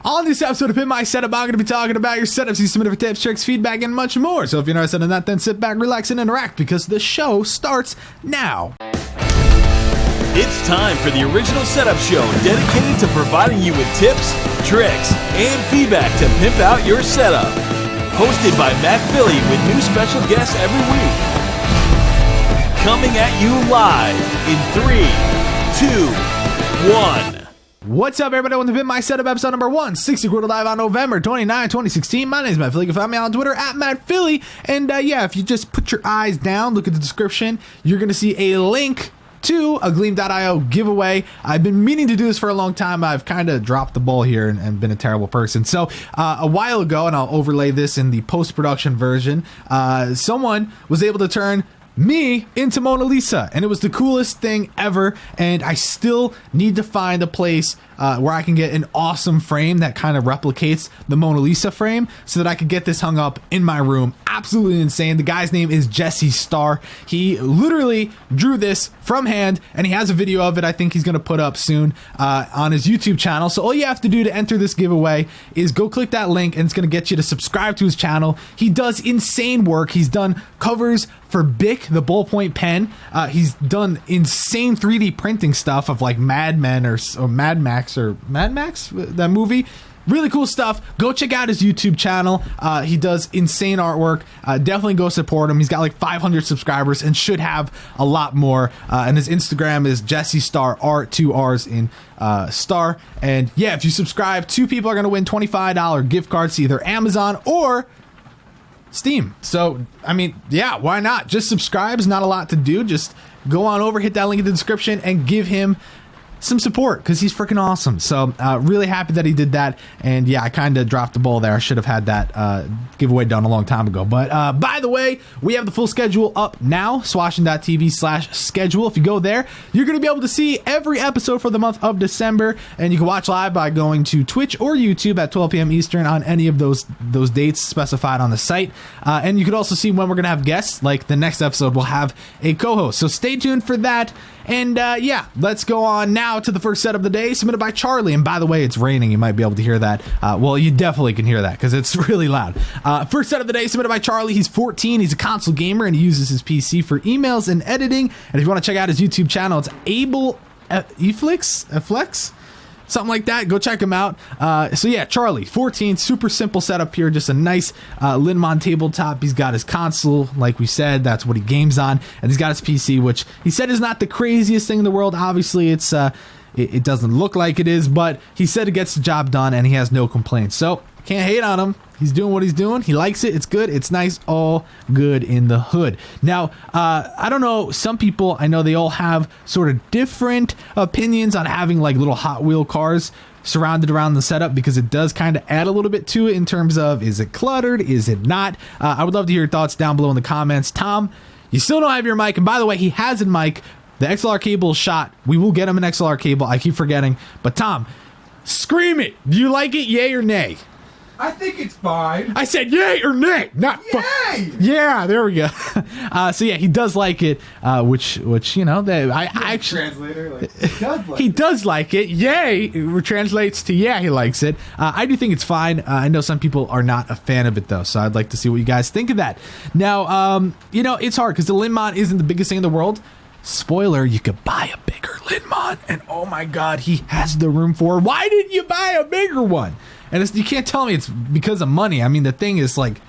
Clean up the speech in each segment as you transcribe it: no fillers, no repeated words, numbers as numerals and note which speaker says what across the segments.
Speaker 1: On this episode of Pimp My Setup, I'm going to be talking about your setups you submitted for tips, tricks, feedback, and much more. So if you're interested in that, then sit back, relax, and interact because the show starts now.
Speaker 2: It's time for the original setup show dedicated to providing you with tips, tricks, and feedback to pimp out your setup. Hosted by Matt Philly with new special guests every week. Coming at you live in 3, 2, 1.
Speaker 1: What's up, everybody? Welcome to Pimp My Setup, episode number 160, recorded live on November 29, 2016. My name is Matt Philly. You can find me on Twitter at Matt Philly. And yeah, if you just put your eyes down, look at the description, you're going to see a link to a Gleam.io giveaway. I've been meaning to do this for a long time. I've kind of dropped the ball here and been a terrible person. So a while ago, and I'll overlay this in the post-production version, someone was able to turn me into Mona Lisa, and it was the coolest thing ever. And I still need to find a place where I can get an awesome frame that kind of replicates the Mona Lisa frame so that I could get this hung up in my room. Absolutely insane. The guy's name is Jesse Starr. He literally drew this from hand, and he has a video of it I think he's going to put up soon on his YouTube channel. So all you have to do to enter this giveaway is go click that link, and it's going to get you to subscribe to his channel. He does insane work. He's done covers for Bic, the ballpoint pen. He's done insane 3D printing stuff of like Mad Men or Mad Max, that movie. Really cool stuff. Go check out his YouTube channel. He does insane artwork. Definitely go support him. He's got like 500 subscribers and should have a lot more. And his Instagram is Jesse Starr Art, 2 R's in Star. And yeah, if you subscribe, 2 people are going to win $25 gift cards to either Amazon or Steam. So, I mean, yeah, why not? Just subscribe. It's not a lot to do. Just go on over, hit that link in the description, and give him some support because he's freaking awesome. So really happy that he did that. And yeah, I kind of dropped the ball there. I should have had that giveaway done a long time ago. But by the way, we have the full schedule up now, swashin.tv/schedule. If you go there, you're going to be able to see every episode for the month of December, and you can watch live by going to Twitch or YouTube at 12 p.m. Eastern on any of those dates specified on the site. And you can also see when we're going to have guests, like the next episode will have a co-host. So stay tuned for that. And yeah, let's go on now to the first set of the day, submitted by Charlie. And by the way, it's raining. You might be able to hear that. Well, you definitely can hear that because it's really loud. First set of the day, submitted by Charlie. He's 14. He's a console gamer, and he uses his PC for emails and editing. And if you want to check out his YouTube channel, it's Eflex? Something like that. Go check him out. So yeah, Charlie, 14, super simple setup here. Just a nice Linmon tabletop. He's got his console, like we said. That's what he games on. And he's got his PC, which he said is not the craziest thing in the world. Obviously, it's it doesn't look like it is, but he said it gets the job done, and he has no complaints. So can't hate on him. He's doing what he's doing. He likes it. It's good. It's nice. All good in the hood. Now, I don't know. Some people, I know they all have sort of different opinions on having like little Hot Wheel cars surrounded around the setup because it does kind of add a little bit to it in terms of, is it cluttered? Is it not? I would love to hear your thoughts down below in the comments. Tom, you still don't have your mic. And by the way, he has a mic. The XLR cable is shot. We will get him an XLR cable. I keep forgetting. But Tom, scream it. Do you like it? Yay or nay?
Speaker 3: I think it's fine.
Speaker 1: I said yay or nay, not
Speaker 3: yay.
Speaker 1: Yeah, there we go. So yeah, he does like it, which you know, I actually
Speaker 3: translator like,
Speaker 1: he does like it. Yay translates to yeah, he likes it. I do think it's fine. I know some people are not a fan of it though, so I'd like to see what you guys think of that. Now, you know, it's hard because the Linmon isn't the biggest thing in the world. Spoiler, you could buy a bigger Linmon, and oh my god, he has the room for it. Why didn't you buy a bigger one? And you can't tell me it's because of money. I mean, the thing is like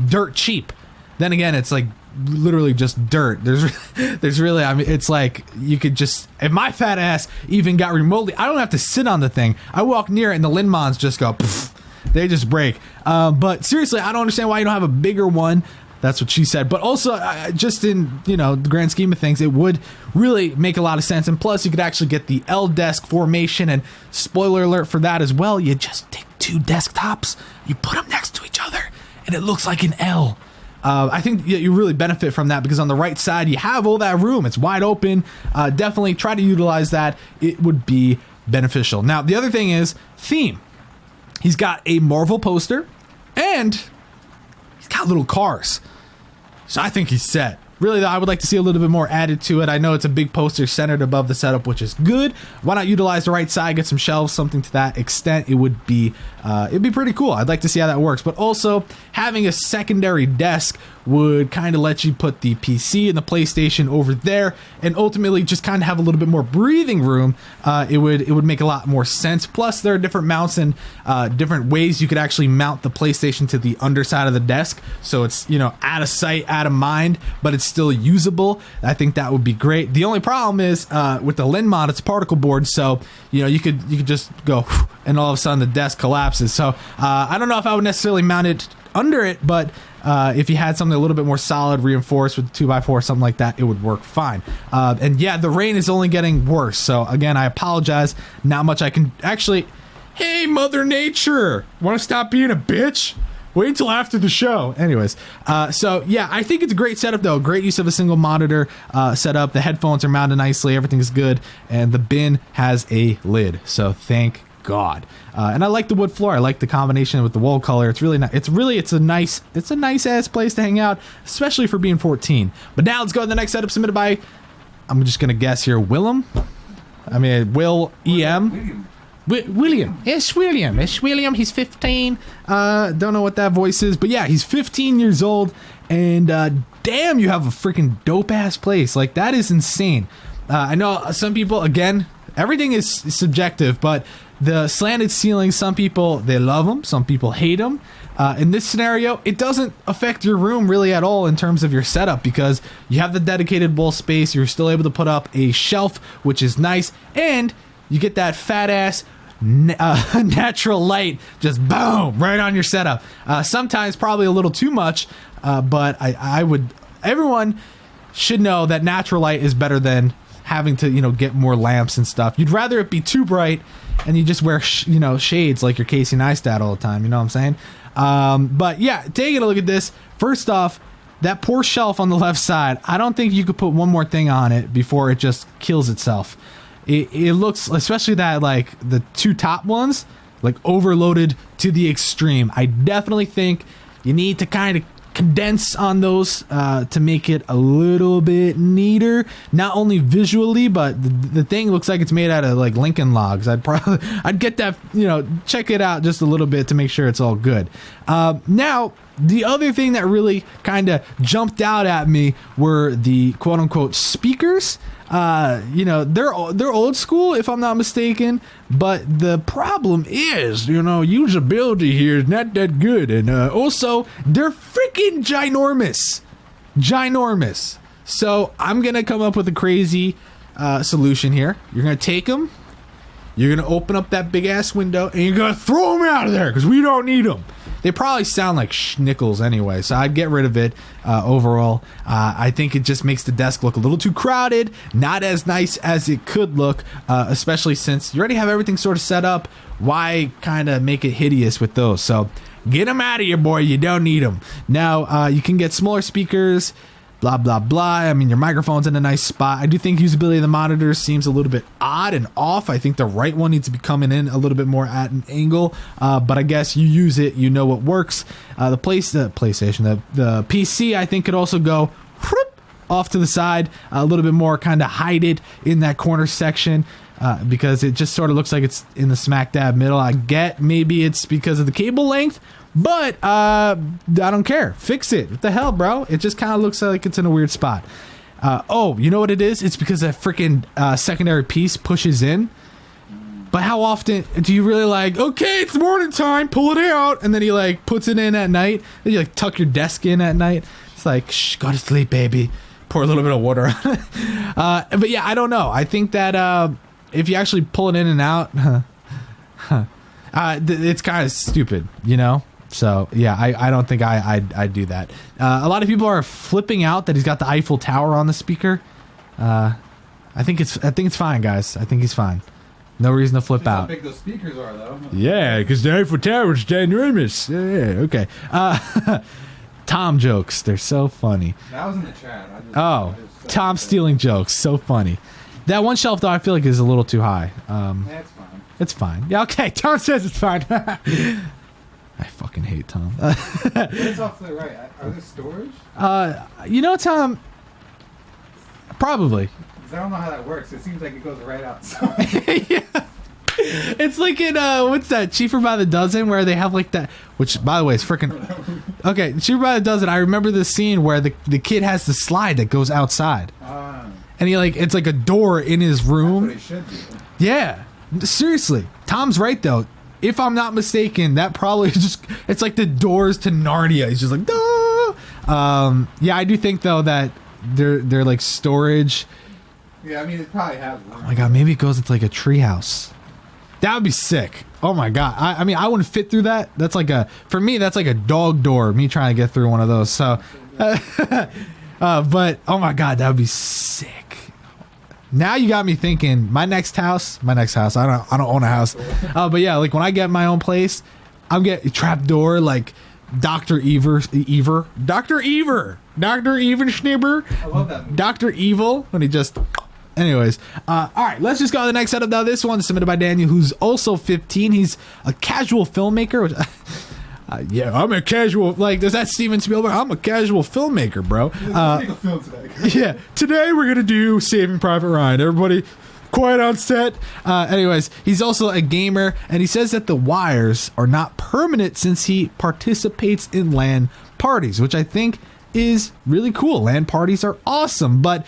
Speaker 1: dirt cheap. Then again, it's like literally just dirt. There's really, I mean, it's like you could just, if my fat ass even got remotely, I don't have to sit on the thing. I walk near it and the Linmons just go, pfft, they just break. But seriously, I don't understand why you don't have a bigger one. That's what she said. But also, just in, you know, the grand scheme of things, it would really make a lot of sense. And plus, you could actually get the L desk formation. And spoiler alert for that as well, you just take 2 desktops, you put them next to each other, and it looks like an L. I think you really benefit from that because on the right side, you have all that room. It's wide open. Definitely try to utilize that. It would be beneficial. Now, the other thing is theme. He's got a Marvel poster, and he's got little cars. So I think he's set. really though, I would like to see a little bit more added to it. I know it's a big poster centered above the setup, which is good. Why not utilize the right side, get some shelves, something to that extent? It'd be pretty cool. I'd like to see how that works. But also having a secondary desk would kind of let you put the PC and the PlayStation over there, and ultimately just kind of have a little bit more breathing room. It would make a lot more sense. Plus, there are different mounts and different ways you could actually mount the PlayStation to the underside of the desk, so it's, you know, out of sight, out of mind, but it's still usable. I think that would be great. The only problem is with the Lin mod, it's particle board, so you know you could just go and all of a sudden the desk collapses. So I don't know if I would necessarily mount it under it, but if you had something a little bit more solid, reinforced with 2x4, something like that, it would work fine. And yeah, the rain is only getting worse. So again, I apologize. Not much I can actually. Hey, Mother Nature, want to stop being a bitch? Wait until after the show. Anyways, so yeah, I think it's a great setup though. Great use of a single monitor setup. The headphones are mounted nicely. Everything's good, and the bin has a lid. So thank God. And I like the wood floor. I like the combination with the wall color. It's really nice. It's a nice ass place to hang out, especially for being 14. But now let's go to the next setup submitted by, I'm just gonna guess here, Willem. I mean, Will EM. William. It's William. It's William. He's 15. Don't know what that voice is, but yeah, he's 15 years old. And damn, you have a freaking dope ass place. Like, that is insane. I know some people, again, everything is subjective, but the slanted ceilings, some people, they love them. Some people hate them. In this scenario, it doesn't affect your room really at all in terms of your setup, because you have the dedicated wall space. You're still able to put up a shelf, which is nice. And you get that fat ass natural light, just boom, right on your setup. Sometimes probably a little too much, but everyone should know that natural light is better than having to, you know, get more lamps and stuff. You'd rather it be too bright and you just wear, shades like your Casey Neistat all the time. You know what I'm saying? But yeah, taking a look at this. First off, that poor shelf on the left side, I don't think you could put one more thing on it before it just kills itself. It looks, especially that, like, the two top ones, like, overloaded to the extreme. I definitely think you need to kind of condense on those to make it a little bit neater, not only visually, but the thing looks like it's made out of, like, Lincoln logs. I'd get that, check it out just a little bit to make sure it's all good. Now, the other thing that really kind of jumped out at me were the quote-unquote speakers. They're old school, if I'm not mistaken, but the problem is, usability here is not that good, and also they're freaking ginormous. So I'm gonna come up with a crazy solution here. You're gonna take them, you're gonna open up that big ass window, and you're gonna throw them out of there because we don't need them. They probably sound like schnickels anyway, so I'd get rid of it overall. I think it just makes the desk look a little too crowded, not as nice as it could look, especially since you already have everything sort of set up. Why kind of make it hideous with those? So get them out of here, boy. You don't need them. Now, you can get smaller speakers, blah, blah, blah. I mean, your microphone's in a nice spot. I do think usability of the monitors seems a little bit odd and off. I think the right one needs to be coming in a little bit more at an angle, but I guess you use it, you know what works. The PlayStation, the PC, I think could also go whoop, off to the side, a little bit more, kind of hide it in that corner section. Because it just sort of looks like it's in the smack dab middle. I get maybe it's because of the cable length, but I don't care. Fix it. What the hell, bro? It just kind of looks like it's in a weird spot. You know what it is? It's because that freaking secondary piece pushes in. But how often do you really okay, it's morning time, pull it out, and then he puts it in at night, then you tuck your desk in at night. It's like, shh, go to sleep, baby. Pour a little bit of water on it. But yeah, I don't know. I think that if you actually pull it in and out, it's kind of stupid, So yeah, I don't think I'd do that. A lot of people are flipping out that he's got the Eiffel Tower on the speaker. I think it's fine, guys. I think he's fine. No reason to flip out. How
Speaker 3: big those speakers are, though.
Speaker 1: Yeah, because the Eiffel Tower is ginormous. Yeah, okay. Tom jokes, they're so funny.
Speaker 3: That was in the chat.
Speaker 1: Tom stealing jokes, so funny. That one shelf, though, I feel like is a little too high.
Speaker 3: That's fine.
Speaker 1: It's fine. Yeah, okay. Tom says it's fine. I fucking hate Tom.
Speaker 3: It's off to the right. Are there storage?
Speaker 1: Tom, Probably.
Speaker 3: 'Cause I don't know how that works. It seems like it goes right outside.
Speaker 1: Yeah. It's like in what's that, Cheaper by the Dozen, where they have like that, which by the way is freaking okay. Cheaper by the Dozen. I remember the scene where the kid has the slide that goes outside, and he like it's like a door in his room.
Speaker 3: That's what it should do.
Speaker 1: Yeah, seriously, Tom's right though. If I'm not mistaken, that probably is just it's like the doors to Narnia. He's just like, duh. Yeah, I do think though that they're like storage.
Speaker 3: Yeah, I mean it probably has.
Speaker 1: Oh my god, maybe it goes into like a treehouse. That would be sick. Oh my god. I mean, I wouldn't fit through that. That's like for me, that's like a dog door. Me trying to get through one of those. So, but oh my god, that would be sick. Now you got me thinking. My next house. I don't own a house. But yeah, like when I get my own place, I'm getting trap door like Dr. Evil Schnibber.
Speaker 3: I love that movie.
Speaker 1: Dr. Evil when he just. Anyways, all right, let's just go to the next setup. Now, this one's submitted by Daniel, who's also 15. He's a casual filmmaker. Which, yeah, I'm a casual. Like, is that Steven Spielberg? I'm a casual filmmaker, bro.
Speaker 3: Let's make a film today.
Speaker 1: Yeah, today we're gonna do Saving Private Ryan. Everybody, quiet on set. Anyways, he's also a gamer, and he says that the wires are not permanent since he participates in LAN parties, which I think is really cool. LAN parties are awesome, but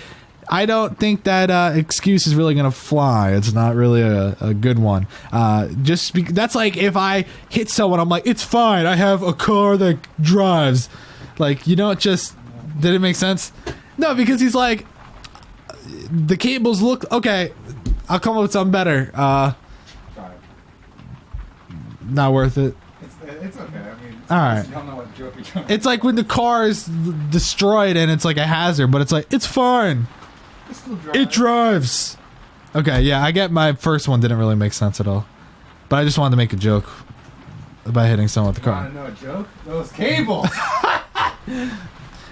Speaker 1: I don't think that excuse is really going to fly. It's not really a good one. That's like if I hit someone, I'm like, it's fine. I have a car that drives. Like, you don't just... Did it make sense? No, because he's like, the cables look... Okay, I'll come up with something better.
Speaker 3: Try
Speaker 1: Not worth it.
Speaker 3: It's okay. I mean,
Speaker 1: All right.
Speaker 3: you don't know what joke you're trying to
Speaker 1: It's like when the car is destroyed and it's like a hazard, but it's like, it's fine. It drives. Okay, yeah, I get my first one didn't really make sense at all. But I just wanted to make a joke about hitting someone with the car.
Speaker 3: Want to know a joke? Those cables.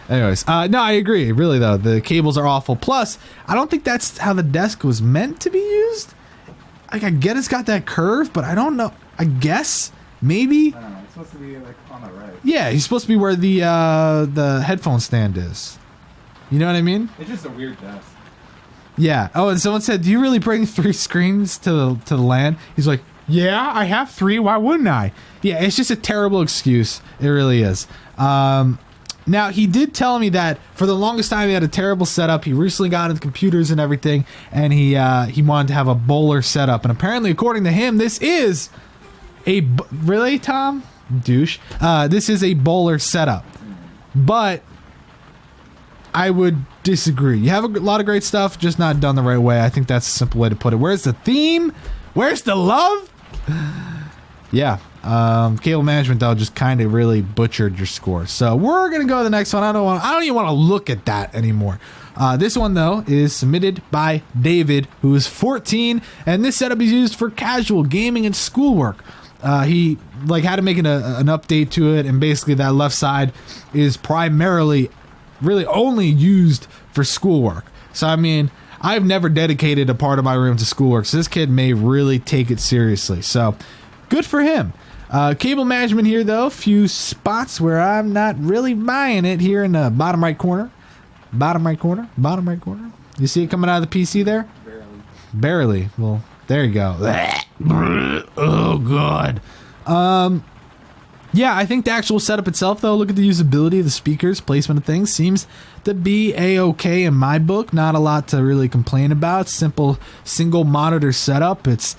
Speaker 1: Anyways, no, I agree. Really, though, the cables are awful. Plus, I don't think that's how the desk was meant to be used. Like, I get it's got that curve, but I don't know. I guess, maybe.
Speaker 3: I don't know. It's supposed to be like on the right.
Speaker 1: Yeah, he's supposed to be where the headphone stand is. You know what I mean?
Speaker 3: It's just a weird desk.
Speaker 1: Yeah. Oh, and someone said, "Do you really bring 3 screens to the LAN?" He's like, "Yeah, I have 3. Why wouldn't I?" Yeah, it's just a terrible excuse. It really is. Now, he did tell me that for the longest time he had a terrible setup. He recently got into computers and everything, and he wanted to have a bowler setup. And apparently, according to him, this is really, Tom? Douche. This is a bowler setup. But I would disagree. You have a lot of great stuff, just not done the right way. I think that's a simple way to put it. Where's the theme? Where's the love? Yeah. Cable management, though, just kind of really butchered your score. So we're going to go to the next one. I don't even want to look at that anymore. This one, though, is submitted by David, who is 14, and this setup is used for casual gaming and schoolwork. He had to make an update to it, and basically that left side is primarily really only used for schoolwork. So, I mean, I've never dedicated a part of my room to schoolwork, so this kid may really take it seriously. So, good for him. Cable management here, though. Few spots where I'm not really buying it here in the bottom right corner. Bottom right corner. You see it coming out of the PC there? Barely. Well, there you go. Oh, God. Yeah, I think the actual setup itself, though, look at the usability of the speakers, placement of things, seems to be A-okay in my book. Not a lot to really complain about. Simple single monitor setup. It's,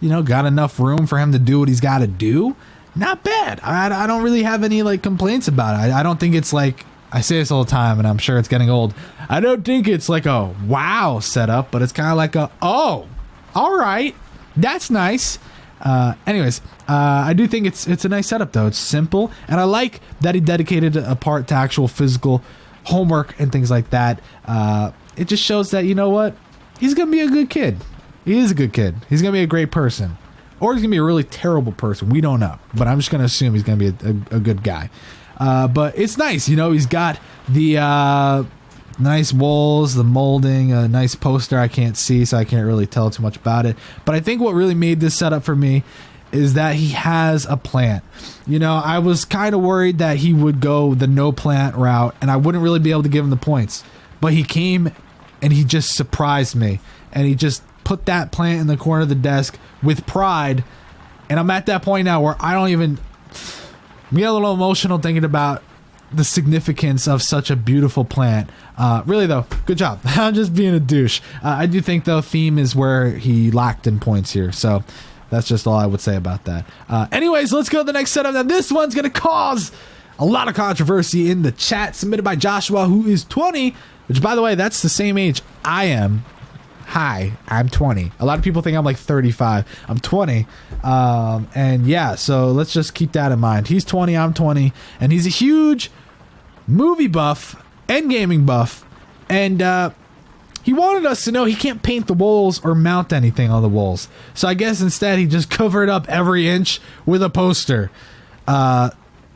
Speaker 1: got enough room for him to do what he's got to do. Not bad. I don't really have any, complaints about it. I don't think it's like, I say this all the time, and I'm sure it's getting old. I don't think it's like a wow setup, but it's kind of like oh, all right, that's nice. Anyways, I do think it's a nice setup, though. It's simple, and I like that he dedicated a part to actual physical homework and things like that. It just shows that, you know what? He's going to be a good kid. He is a good kid. He's going to be a great person. Or he's going to be a really terrible person. We don't know. But I'm just going to assume he's going to be a good guy. But it's nice. He's got the nice walls, the molding, a nice poster I can't see, so I can't really tell too much about it. But I think what really made this setup for me is that he has a plant. I was kind of worried that he would go the no plant route, and I wouldn't really be able to give him the points. But he came and he just surprised me. And he just put that plant in the corner of the desk with pride. And I'm at that point now where I don't even... We get a little emotional thinking about the significance of such a beautiful plant. Really, though, good job. I'm just being a douche. I do think, though, theme is where he lacked in points here. So that's just all I would say about that. Anyways, let's go to the next setup. Now, this one's going to cause a lot of controversy in the chat, submitted by Joshua, who is 20, which, by the way, that's the same age I am. Hi, I'm 20. A lot of people think I'm like 35. I'm 20. And yeah, so let's just keep that in mind. He's 20, I'm 20, and he's a huge movie buff and gaming buff. And he wanted us to know he can't paint the walls or mount anything on the walls. So I guess instead he just covered up every inch with a poster.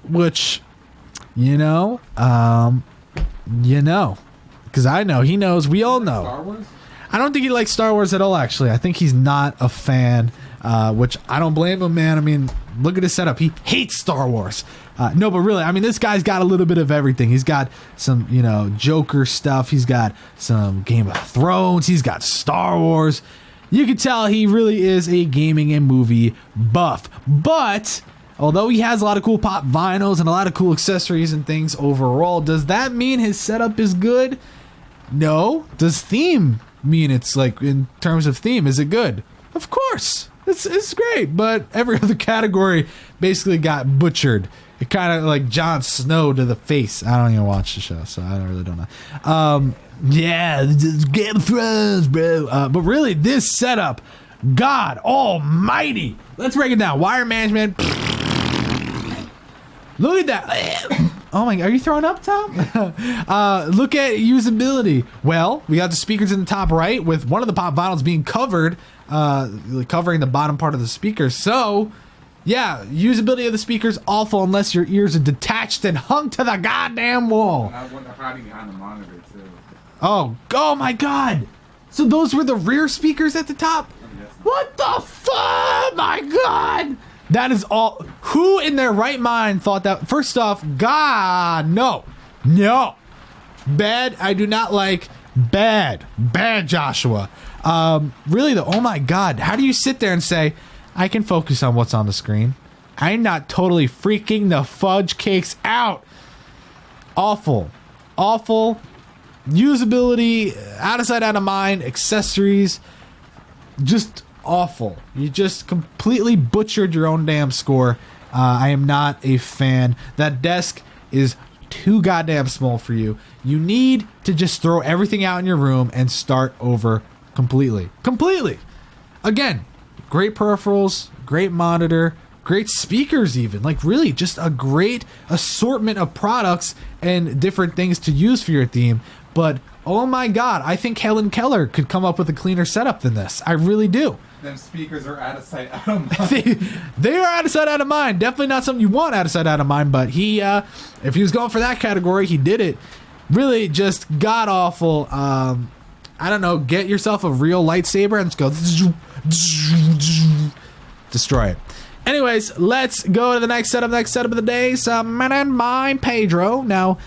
Speaker 1: Which, because I know, he knows, we all know.
Speaker 3: Star Wars?
Speaker 1: I don't think he likes Star Wars at all, actually. I think he's not a fan, which I don't blame him, man. I mean, look at his setup. He hates Star Wars. No, but really, I mean, this guy's got a little bit of everything. He's got some, Joker stuff. He's got some Game of Thrones. He's got Star Wars. You can tell he really is a gaming and movie buff. But although he has a lot of cool pop vinyls and a lot of cool accessories and things overall, does that mean his setup is good? No. Does theme mean it's like, in terms of theme, is it good? Of course. It's great, but every other category basically got butchered. It kind of like Jon Snow to the face. I don't even watch the show, so I don't know. Yeah, Game of Thrones, bro. But really, this setup, God almighty. Let's break it down. Wire management. Look at that. Oh my, are you throwing up, Tom? Look at usability. Well, we got the speakers in the top right with one of the pop vinyls being covered, covering the bottom part of the speaker. So, yeah, usability of the speakers awful unless your ears are detached and hung to the goddamn wall.
Speaker 3: I wonder hiding behind the monitor too.
Speaker 1: Oh my God. So those were the rear speakers at the top? What the fuck? My God. That is all. Who in their right mind thought that? First off, God, no. Bad. I do not like bad Joshua. Really though, oh my God. How do you sit there and say, I can focus on what's on the screen? I'm not totally freaking the fudge cakes out. Awful. Usability, out of sight, out of mind, accessories, just awful. You just completely butchered your own damn score. I am not a fan. That desk is too goddamn small for you. You need to just throw everything out in your room and start over completely. Again, great peripherals, great monitor, great speakers even. Like really just a great assortment of products and different things to use for your theme. But oh my God, I think Helen Keller could come up with a cleaner setup than this. I really do.
Speaker 3: Them speakers are out of sight, out of mind.
Speaker 1: They are out of sight, out of mind. Definitely not something you want out of sight, out of mind. But he, if he was going for that category, he did it. Really just god awful. I don't know. Get yourself a real lightsaber and just go destroy it. Anyways, let's go to the next setup. Next setup of the day, submitted by Pedro. Now,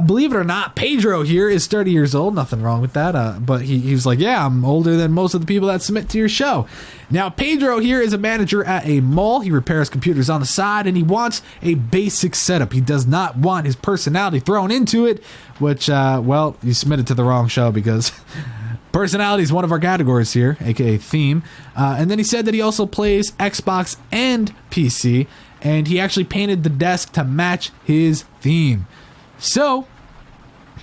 Speaker 1: believe it or not, Pedro here is 30 years old. Nothing wrong with that. But he was like, yeah, I'm older than most of the people that submit to your show. Now, Pedro here is a manager at a mall. He repairs computers on the side, and he wants a basic setup. He does not want his personality thrown into it, which, well, you submitted to the wrong show because... Personality is one of our categories here, aka theme. And then he said that he also plays Xbox and PC, and he actually painted the desk to match his theme. So,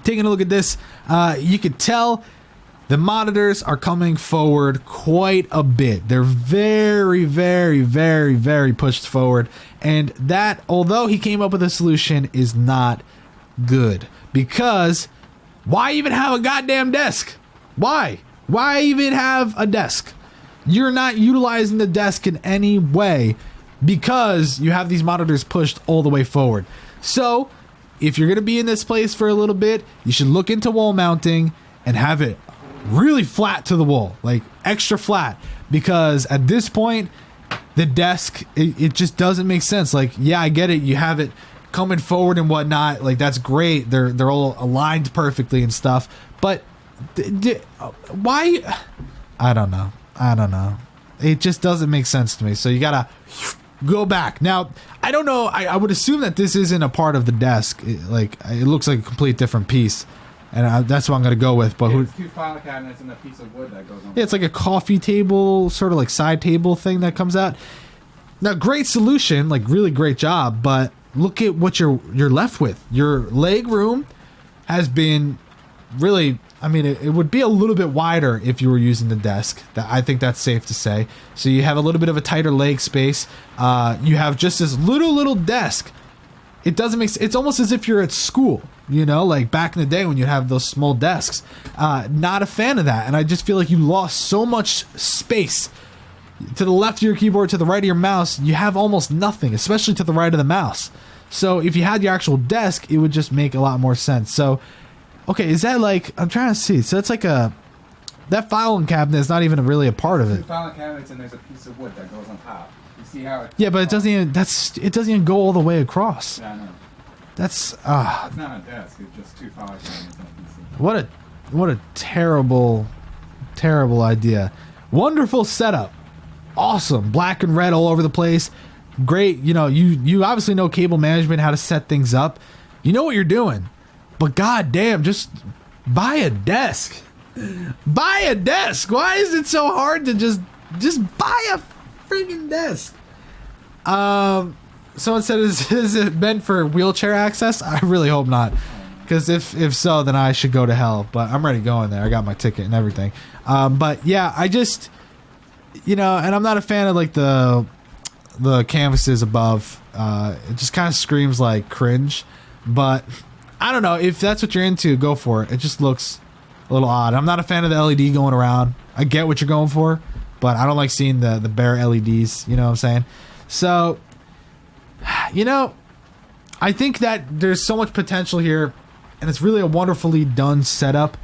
Speaker 1: taking a look at this, you could tell the monitors are coming forward quite a bit. They're very, very, very, very pushed forward. And that, although he came up with a solution, is not good. Because, why even have a goddamn desk? Why? Why even have a desk? You're not utilizing the desk in any way because you have these monitors pushed all the way forward. So, if you're going to be in this place for a little bit, you should look into wall mounting and have it really flat to the wall, like extra flat. Because at this point, the desk, it just doesn't make sense. Like, yeah, I get it. You have it coming forward and whatnot. Like, that's great. They're all aligned perfectly and stuff. But Why? I don't know. It just doesn't make sense to me. So you gotta go back. Now, I don't know. I would assume that this isn't a part of the desk. It looks like a complete different piece. And that's what I'm going to go with. But
Speaker 3: it's 2 file cabinets and a piece of wood that goes on.
Speaker 1: Yeah, it's like a coffee table, sort of like side table thing that comes out. Now, great solution, like really great job. But look at what you're left with. Your leg room has been really... I mean, it would be a little bit wider if you were using the desk. I think that's safe to say. So you have a little bit of a tighter leg space. You have just this little desk. It doesn't make sense. It's almost as if you're at school, like back in the day when you have those small desks. Not a fan of that. And I just feel like you lost so much space. To the left of your keyboard, to the right of your mouse, you have almost nothing, especially to the right of the mouse. So if you had your actual desk, it would just make a lot more sense. So... okay, is that like... I'm trying to see. So it's like a... that filing cabinet is not even really a part of it.
Speaker 3: 2 filing cabinets and there's a piece of wood that goes on top. You see how it...
Speaker 1: yeah, but it doesn't even... it doesn't even go all the way across.
Speaker 3: Yeah, I know.
Speaker 1: That's...
Speaker 3: It's not a desk. It's just 2 filing cabinets and a piece of wood.
Speaker 1: What a terrible idea. Wonderful setup. Awesome. Black and red all over the place. Great. You obviously know cable management, how to set things up. You know what you're doing. But goddamn, just buy a desk. Buy a desk. Why is it so hard to just buy a freaking desk? Someone said, is it meant for wheelchair access? I really hope not. Because if so, then I should go to hell. But I'm ready going there. I got my ticket and everything. But yeah, I just, and I'm not a fan of like the canvases above. It just kind of screams like cringe. But I don't know. If that's what you're into, go for it. It just looks a little odd. I'm not a fan of the LED going around. I get what you're going for, but I don't like seeing the bare LEDs. You know what I'm saying? So, I think that there's so much potential here, and it's really a wonderfully done setup,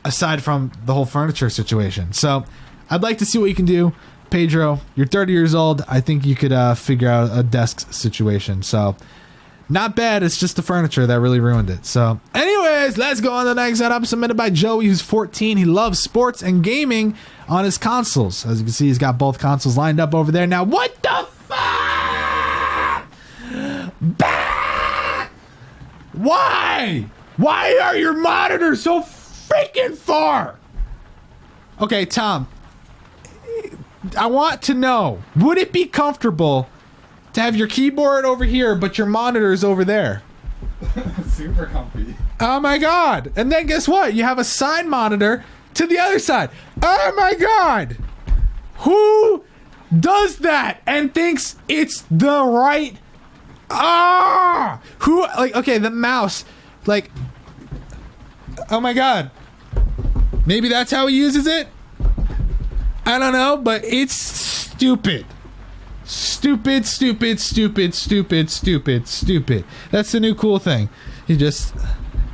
Speaker 1: aside from the whole furniture situation. So, I'd like to see what you can do. Pedro, you're 30 years old. I think you could figure out a desk situation. So... not bad. It's just the furniture that really ruined it. So, anyways, let's go on to the next setup submitted by Joey, who's 14. He loves sports and gaming on his consoles. As you can see, he's got both consoles lined up over there. Now, what the fuck? Why? Why are your monitors so freaking far? Okay, Tom, I want to know, would it be comfortable to have your keyboard over here, but your monitor is over there?
Speaker 3: Super comfy.
Speaker 1: Oh my god. And then guess what? You have a side monitor to the other side. Oh my god. Who does that and thinks it's the right... who... like, okay, the mouse. Like... oh my god. Maybe that's how he uses it? I don't know, but it's stupid. Stupid. That's the new cool thing. You just...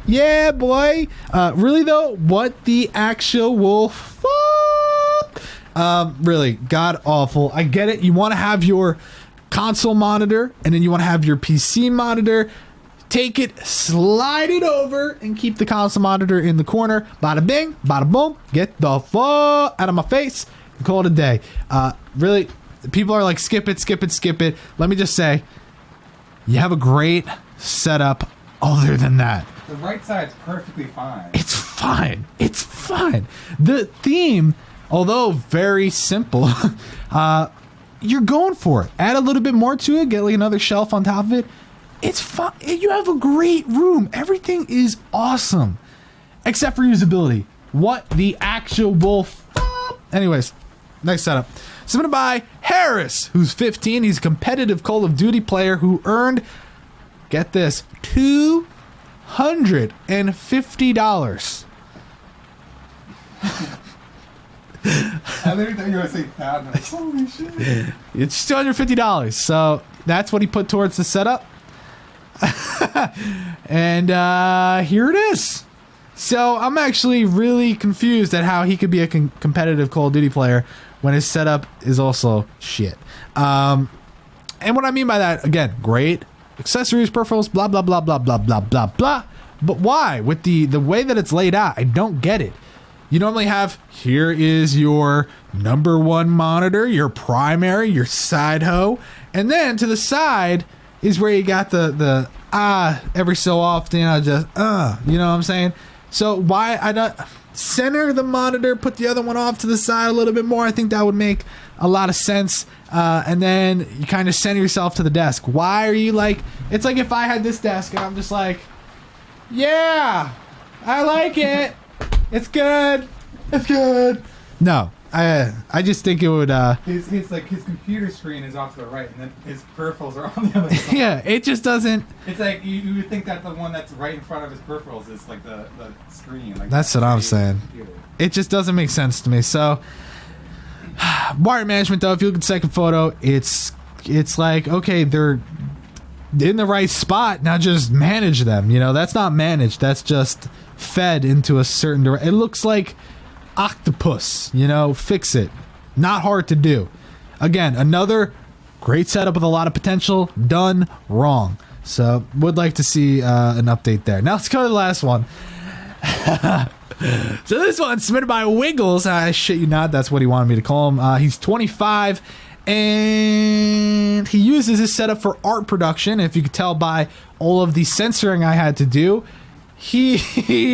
Speaker 1: yeah, boy. Really, though? What the actual fuck? Really, god awful. I get it. You want to have your console monitor, and then you want to have your PC monitor. Take it, slide it over, and keep the console monitor in the corner. Bada bing, bada boom. Get the fuck out of my face and call it a day. Really... people are like, skip it. Let me just say, you have a great setup other than that.
Speaker 3: The right side's perfectly fine.
Speaker 1: It's fine. The theme, although very simple, you're going for it. Add a little bit more to it. Get like another shelf on top of it. It's fine. You have a great room. Everything is awesome. Except for usability. What the actual fuck? Anyways, next setup. Submitted by Harris, who's 15. He's a competitive Call of Duty player who earned, get this, $250.
Speaker 3: I literally thought you were going to say pound. Like, holy shit.
Speaker 1: It's $250. So that's what he put towards the setup. And here it is. So I'm actually really confused at how he could be a competitive Call of Duty player when his setup is also shit. And what I mean by that, again, great accessories, peripherals, blah, blah, blah, blah, blah, blah, blah, blah. But why? With the way that it's laid out, I don't get it. you normally have, here is your number one monitor, your primary, your side hoe, and then to the side is where you got the every so often I just you know what I'm saying? So why I don't center the monitor, put the other one off to the side a little bit more? I think that would make a lot of sense. And then you kind of center yourself to the desk. Why are you like, it's like if I had this desk and I'm just like, yeah, I like it. It's good. It's good. No, I just think it would.
Speaker 3: His like his computer screen is off to the right, and then his peripherals are on the other side.
Speaker 1: Yeah, it just doesn't.
Speaker 3: It's like you would think that the one that's right in front of his peripherals is like the screen. Like
Speaker 1: That's what I'm saying. It just doesn't make sense to me. So, wire management though, if you look at the second photo, it's like, okay, they're in the right spot. Now just manage them. You know, that's not managed. That's just fed into a certain direction. It looks like octopus, you know, fix it. Not hard to do. Again, another great setup with a lot of potential, done wrong. So would like to see an update there. Now let's go to the last one. So this one's submitted by Wiggles. I shit you not, that's what he wanted me to call him. He's 25 and he uses his setup for art production. If you could tell by all of the censoring I had to do, he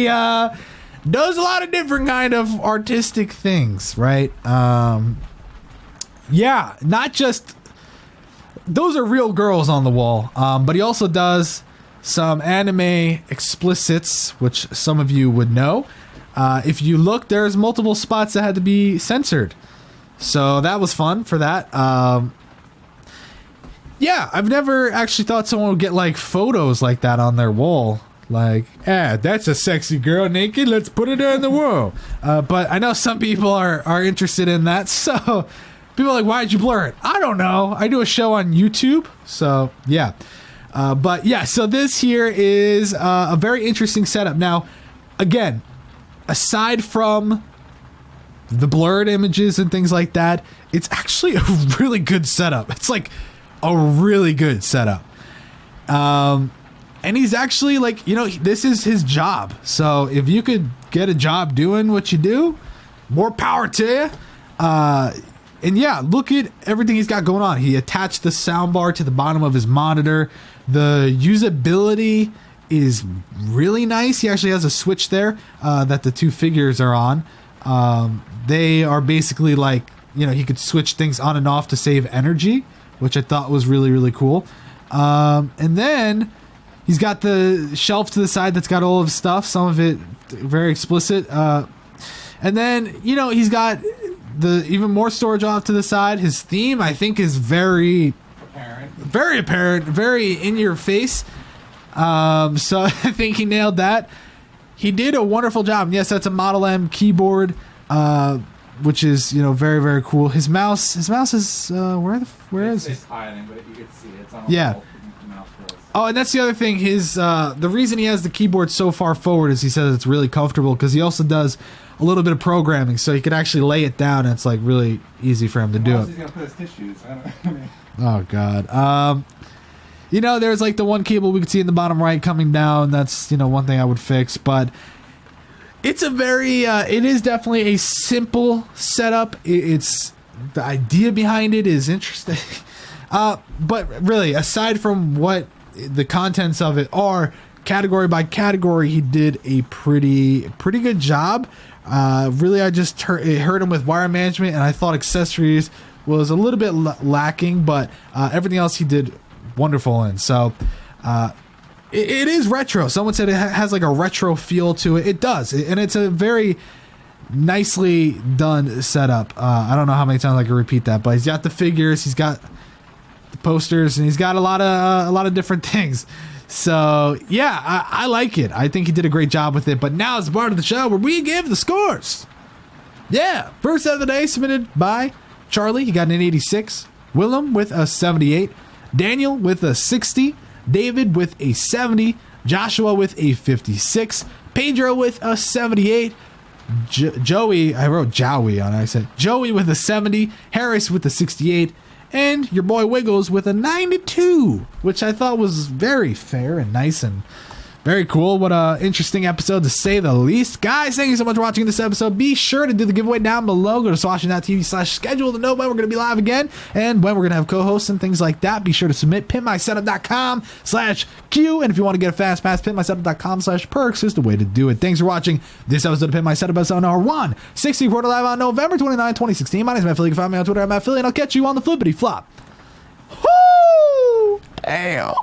Speaker 1: does a lot of different kind of artistic things, right? Yeah, not just those are real girls on the wall, but he also does some anime explicits, which some of you would know. If you look, there's multiple spots that had to be censored, so that was fun for that. Yeah, I've never actually thought someone would get like photos like that on their wall. Like, that's a sexy girl naked, let's put it in the wall. But I know some people are interested in that, so people are like, why'd you blur it? I don't know. I do a show on YouTube, so yeah. But yeah, so this here is a very interesting setup. Now, again, aside from the blurred images and things like that, it's actually a really good setup. It's like a really good setup. And he's actually like, you know, this is his job. So if you could get a job doing what you do, more power to you. And yeah, look at everything he's got going on. He attached the soundbar to the bottom of his monitor. The usability is really nice. He actually has a switch there that the two figures are on. They are basically like, you know, he could switch things on and off to save energy, which I thought was really, really cool. And then he's got the shelf to the side that's got all of his stuff, some of it very explicit. And then, you know, he's got the even more storage off to the side. His theme, I think, is very apparent, very in your face. So I think he nailed that. He did a wonderful job. Yes, that's a Model M keyboard, which is, you know, very, very cool. His mouse is where is it?
Speaker 3: It's hiding, but you can see it. It's on
Speaker 1: yeah.
Speaker 3: the mouse roll.
Speaker 1: Oh, and that's the other thing. His the reason he has the keyboard so far forward is he says it's really comfortable because he also does a little bit of programming, so he could actually lay it down, and it's like really easy for him to do it.
Speaker 3: He's gonna put his tissues. I mean.
Speaker 1: Oh God. You know, there's like the one cable we could see in the bottom right coming down. That's, you know, one thing I would fix, but it's a very it is definitely a simple setup. It's the idea behind it is interesting. But really, aside from what the contents of it are, category by category, he did a pretty good job. Really, I just heard him with wire management, and I thought accessories was a little bit lacking, but everything else he did wonderful in. So it is retro. Someone said it has like a retro feel to it. It does, and it's a very nicely done setup. I don't know how many times I can repeat that, but he's got the figures, he's got the posters, and he's got a lot of different things. So yeah, I like it. I think he did a great job with it. But now it's part of the show where we give the scores. Yeah, first out of the day submitted by Charlie. He got an 86. Willem with a 78. Daniel with a 60. David with a 70. Joshua with a 56. Pedro with a 78. Joey, I wrote Joey on it. I said Joey with a 70. Harris with a 68. And your boy Wiggles with a 92, which I thought was very fair and nice and Very cool. What a interesting episode to say the least. Guys, thank you so much for watching this episode. Be sure to do the giveaway down below. Go to swashintv/schedule to know when we're going to be live again and when we're going to have co-hosts and things like that. Be sure to submit pimpmysetup.com/Q. And if you want to get a fast pass, pimpmysetup.com/perks is the way to do it. Thanks for watching this episode of Pimp My Setup, episode number 160, recorded live on November 29, 2016. My name is Matt Philly. You can find me on Twitter at Matt Philly, and I'll catch you on the flippity flop. Woo!
Speaker 4: Damn.